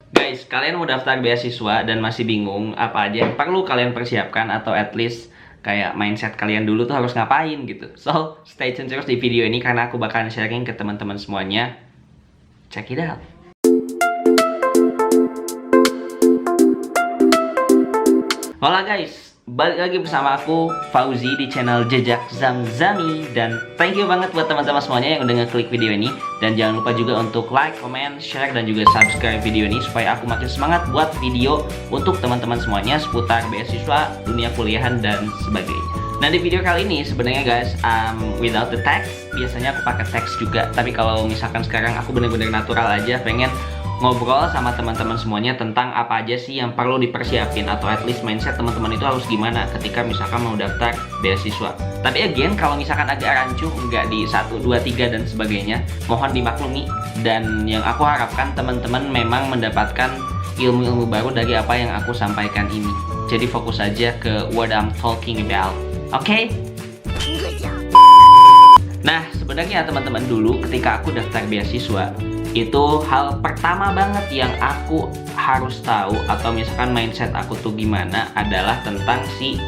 Guys, kalian mau daftar beasiswa dan masih bingung apa aja yang perlu kalian persiapkan atau at least kayak mindset kalian dulu tuh harus ngapain gitu. So, stay tune terus di video ini karena aku bakalan sharing ke teman-teman semuanya. Check it out. Hola guys, balik lagi bersama aku Fauzi di channel Jejak Zamzami. Dan thank you banget buat teman-teman semuanya yang udah ngeklik video ini. Dan jangan lupa juga untuk like, comment, share, dan juga subscribe video ini supaya aku makin semangat buat video untuk teman-teman semuanya seputar beasiswa, dunia kuliahan, dan sebagainya. Nah, di video kali ini sebenarnya guys, without the text. Biasanya aku pakai teks juga, tapi kalau misalkan sekarang aku bener-bener natural aja, pengen ngobrol sama teman-teman semuanya tentang apa aja sih yang perlu dipersiapin atau at least mindset teman-teman itu harus gimana ketika misalkan mau daftar beasiswa. Tapi again, kalau misalkan agak rancu, nggak di 1, 2, 3 dan sebagainya, mohon dimaklumi. Dan yang aku harapkan teman-teman memang mendapatkan ilmu-ilmu baru dari apa yang aku sampaikan ini. Jadi fokus aja ke what I'm talking about. Oke? Nah, sebenarnya teman-teman, dulu ketika aku daftar beasiswa, itu hal pertama banget yang aku harus tahu atau misalkan mindset aku tuh gimana adalah tentang si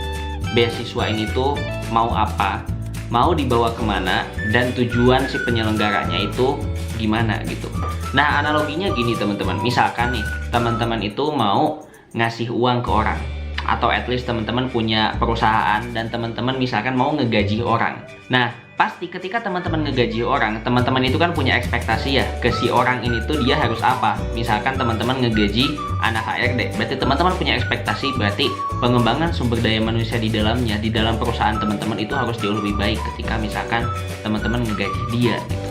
beasiswa ini tuh mau apa, mau dibawa kemana, dan tujuan si penyelenggaranya itu gimana gitu. Nah, analoginya gini teman-teman, misalkan nih teman-teman itu mau ngasih uang ke orang, atau at least teman-teman punya perusahaan dan teman-teman misalkan mau ngegaji orang. Nah, pasti ketika teman-teman ngegaji orang, teman-teman itu kan punya ekspektasi ya ke si orang ini tuh dia harus apa. Misalkan teman-teman ngegaji anak HRD, berarti teman-teman punya ekspektasi, berarti pengembangan sumber daya manusia di dalamnya, di dalam perusahaan teman-teman itu harus jauh lebih baik ketika misalkan teman-teman ngegaji dia gitu.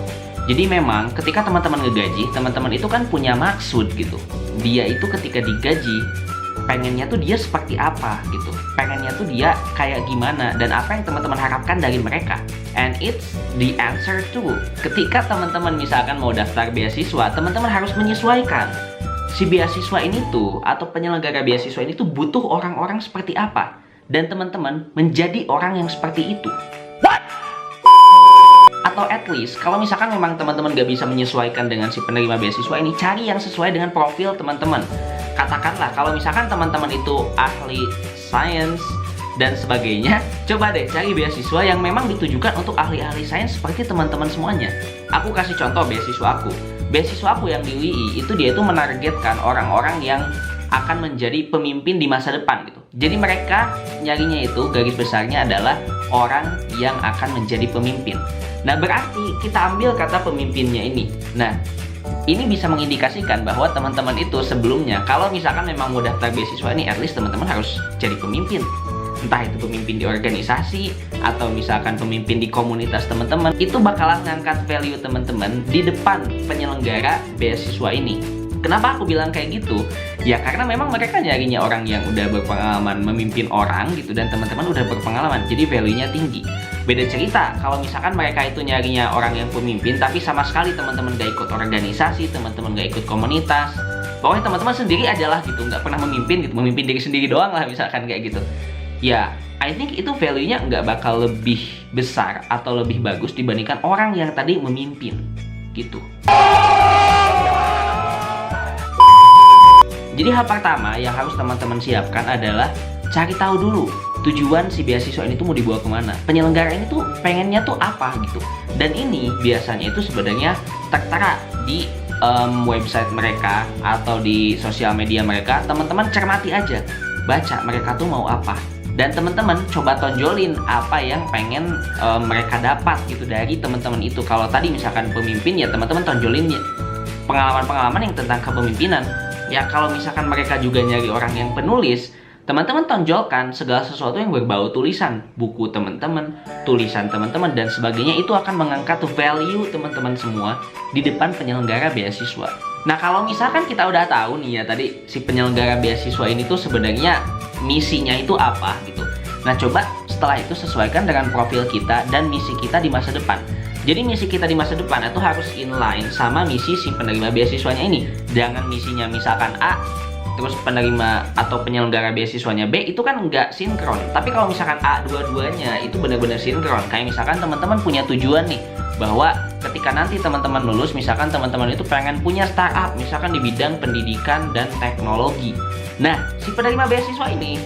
Jadi memang ketika teman-teman ngegaji, teman-teman itu kan punya maksud gitu. Dia itu ketika digaji, pengennya tuh dia seperti apa gitu, pengennya tuh dia kayak gimana, dan apa yang teman-teman harapkan dari mereka. And it's the answer to, ketika teman-teman misalkan mau daftar beasiswa, teman-teman harus menyesuaikan si beasiswa ini tuh atau penyelenggara beasiswa ini tuh butuh orang-orang seperti apa, dan teman-teman menjadi orang yang seperti itu. Atau at least kalau misalkan memang teman-teman gak bisa menyesuaikan dengan si penerima beasiswa ini, cari yang sesuai dengan profil teman-teman. Katakanlah kalau misalkan teman-teman itu ahli sains dan sebagainya, coba deh cari beasiswa yang memang ditujukan untuk ahli-ahli sains seperti teman-teman semuanya. Aku kasih contoh beasiswa aku. Beasiswa aku yang di UI itu dia itu menargetkan orang-orang yang akan menjadi pemimpin di masa depan gitu. Jadi mereka nyarinya itu garis besarnya adalah orang yang akan menjadi pemimpin. Nah, berarti kita ambil kata pemimpinnya ini. Nah, ini bisa mengindikasikan bahwa teman-teman itu sebelumnya kalau misalkan memang mau daftar beasiswa ini, at least teman-teman harus jadi pemimpin. Entah itu pemimpin di organisasi atau misalkan pemimpin di komunitas teman-teman, itu bakalan ngangkat value teman-teman di depan penyelenggara beasiswa ini. Kenapa aku bilang kayak gitu? Ya karena memang mereka nyarinya orang yang udah berpengalaman memimpin orang gitu, dan teman-teman udah berpengalaman, jadi value-nya tinggi. Beda cerita kalau misalkan mereka itu nyarinya orang yang pemimpin tapi sama sekali teman-teman gak ikut organisasi, teman-teman gak ikut komunitas, pokoknya teman-teman sendiri aja lah gitu, nggak pernah memimpin gitu, memimpin diri sendiri doang lah misalkan kayak gitu. Ya, I think itu value-nya nggak bakal lebih besar atau lebih bagus dibandingkan orang yang tadi memimpin gitu. Jadi hal pertama yang harus teman-teman siapkan adalah cari tahu dulu tujuan si beasiswa ini tuh mau dibawa kemana, penyelenggara ini tuh pengennya tuh apa gitu. Dan ini biasanya itu sebenarnya tertera di website mereka atau di sosial media mereka. Teman-teman cermati aja, baca mereka tuh mau apa, dan teman-teman coba tonjolin apa yang pengen mereka dapat gitu dari teman-teman itu. Kalau tadi misalkan pemimpin, ya teman-teman tonjolin ya pengalaman-pengalaman yang tentang kepemimpinan. Ya kalau misalkan mereka juga nyari orang yang penulis, teman-teman tonjolkan segala sesuatu yang berbau tulisan, buku teman-teman, tulisan teman-teman, dan sebagainya. Itu akan mengangkat value teman-teman semua di depan penyelenggara beasiswa. Nah, kalau misalkan kita udah tahu nih ya tadi si penyelenggara beasiswa ini tuh sebenarnya misinya itu apa gitu. Nah, coba setelah itu sesuaikan dengan profil kita dan misi kita di masa depan. Jadi misi kita di masa depan itu harus inline sama misi si penerima beasiswanya ini. Jangan misinya misalkan A, terus penerima atau penyelenggara beasiswanya B, itu kan nggak sinkron. Tapi kalau misalkan A dua-duanya itu benar-benar sinkron. Kayak misalkan teman-teman punya tujuan nih, bahwa ketika nanti teman-teman lulus, misalkan teman-teman itu pengen punya startup, misalkan di bidang pendidikan dan teknologi. Nah, si penerima beasiswa ini,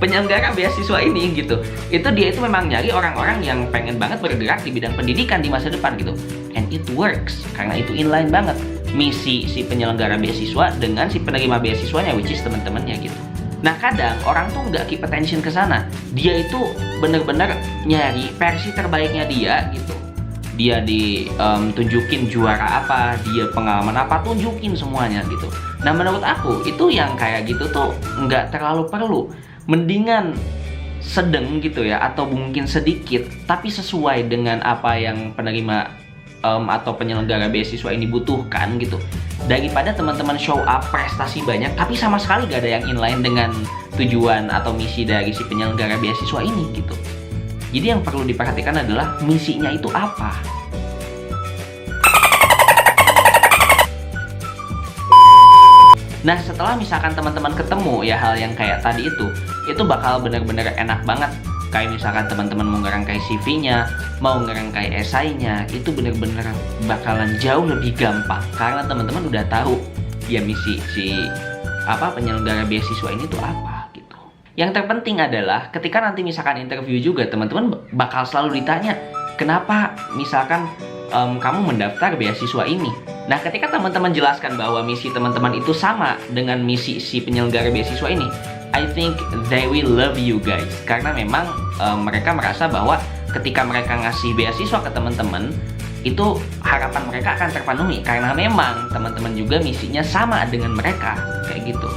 penyelenggara beasiswa ini gitu, itu dia itu memang nyari orang-orang yang pengen banget bergerak di bidang pendidikan di masa depan gitu. And it works, karena itu inline banget misi si penyelenggara beasiswa dengan si penerima beasiswanya, which is teman-temannya gitu. Nah, kadang orang tuh nggak keep attention ke sana. Dia itu bener-bener nyari versi terbaiknya dia gitu. Dia ditunjukin juara apa, dia pengalaman apa, tunjukin semuanya gitu. Nah, menurut aku itu yang kayak gitu tuh nggak terlalu perlu. Mendingan sedang gitu ya, atau mungkin sedikit, tapi sesuai dengan apa yang penerima atau penyelenggara beasiswa ini butuhkan gitu. Daripada teman-teman show up prestasi banyak, tapi sama sekali gak ada yang inline dengan tujuan atau misi dari si penyelenggara beasiswa ini gitu. Jadi yang perlu diperhatikan adalah misinya itu apa. Nah, setelah misalkan teman-teman ketemu ya hal yang kayak tadi itu bakal bener-bener enak banget. Kayak misalkan teman-teman mau ngerangkai CV-nya, mau ngerangkai esainya, itu bener-bener bakalan jauh lebih gampang karena teman-teman udah tahu ya misi si penyelenggara beasiswa ini tuh apa gitu. Yang terpenting adalah ketika nanti misalkan interview juga, teman-teman bakal selalu ditanya, kenapa misalkan kamu mendaftar beasiswa ini. Nah, ketika teman-teman jelaskan bahwa misi teman-teman itu sama dengan misi si penyelenggara beasiswa ini, I think they will love you guys. Karena memang mereka merasa bahwa ketika mereka ngasih beasiswa ke teman-teman, itu harapan mereka akan terpenuhi. Karena memang teman-teman juga misinya sama dengan mereka, kayak gitu.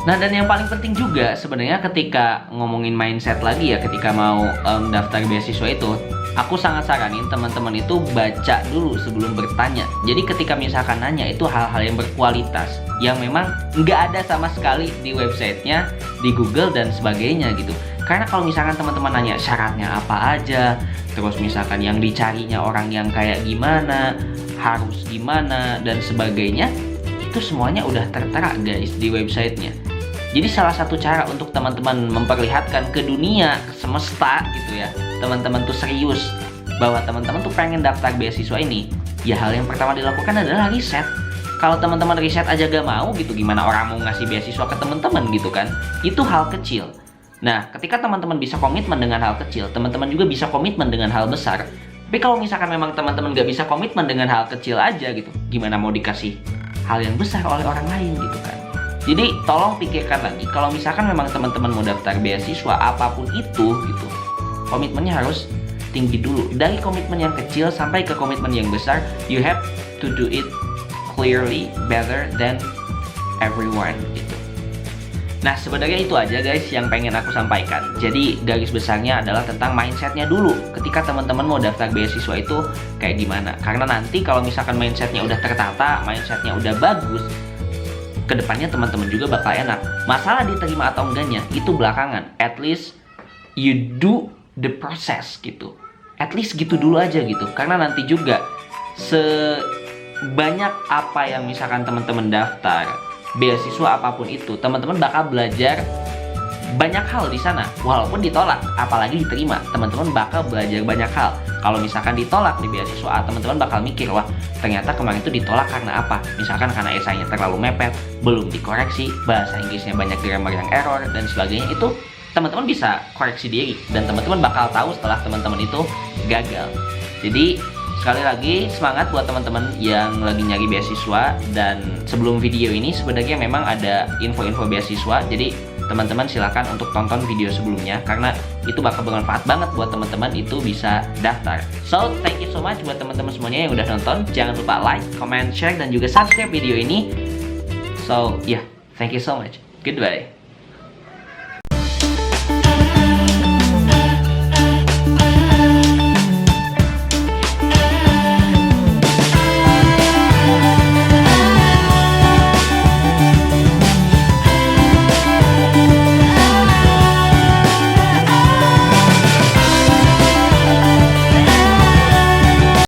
Nah, dan yang paling penting juga sebenarnya ketika ngomongin mindset lagi ya, ketika mau daftar beasiswa itu, aku sangat saranin teman-teman itu baca dulu sebelum bertanya. Jadi ketika misalkan nanya itu hal-hal yang berkualitas, yang memang nggak ada sama sekali di websitenya, di Google dan sebagainya gitu. Karena kalau misalkan teman-teman nanya syaratnya apa aja, terus misalkan yang dicarinya orang yang kayak gimana, harus gimana dan sebagainya, itu semuanya udah tertera guys di websitenya. Jadi salah satu cara untuk teman-teman memperlihatkan ke dunia, ke semesta gitu ya, teman-teman tuh serius bahwa teman-teman tuh pengen daftar beasiswa ini, ya hal yang pertama dilakukan adalah riset. Kalau teman-teman riset aja gak mau gitu, gimana orang mau ngasih beasiswa ke teman-teman gitu kan? Itu hal kecil. Nah, ketika teman-teman bisa komitmen dengan hal kecil, teman-teman juga bisa komitmen dengan hal besar. Tapi kalau misalkan memang teman-teman gak bisa komitmen dengan hal kecil aja gitu, gimana mau dikasih hal yang besar oleh orang lain gitu kan? Jadi tolong pikirkan lagi, kalau misalkan memang teman-teman mau daftar beasiswa apapun itu gitu, komitmennya harus tinggi dulu. Dari komitmen yang kecil sampai ke komitmen yang besar, you have to do it clearly, better than everyone gitu. Nah, sebenarnya itu aja guys yang pengen aku sampaikan. Jadi garis besarnya adalah tentang mindsetnya dulu. Ketika teman-teman mau daftar beasiswa itu kayak gimana? Karena nanti kalau misalkan mindsetnya udah tertata, mindsetnya udah bagus, kedepannya teman-teman juga bakal enak. Masalah diterima atau enggaknya itu belakangan. At least you do the process gitu. At least gitu dulu aja gitu. Karena nanti juga sebanyak apa yang misalkan teman-teman daftar beasiswa apapun itu, teman-teman bakal belajar banyak hal di sana. Walaupun ditolak, apalagi diterima, teman-teman bakal belajar banyak hal. Kalau misalkan ditolak di beasiswa, teman-teman bakal mikir, wah ternyata kemarin itu ditolak karena apa? Misalkan karena esainya terlalu mepet, belum dikoreksi, bahasa Inggrisnya banyak grammar yang error dan sebagainya. Itu teman-teman bisa koreksi diri dan teman-teman bakal tahu setelah teman-teman itu gagal. Jadi sekali lagi semangat buat teman-teman yang lagi nyari beasiswa. Dan sebelum video ini sebenarnya memang ada info-info beasiswa, jadi teman-teman silakan untuk tonton video sebelumnya karena itu bakal bermanfaat banget buat teman-teman itu bisa daftar. So, thank you so much buat teman-teman semuanya yang udah nonton. Jangan lupa like, comment, share dan juga subscribe video ini. So, yeah, thank you so much. Goodbye.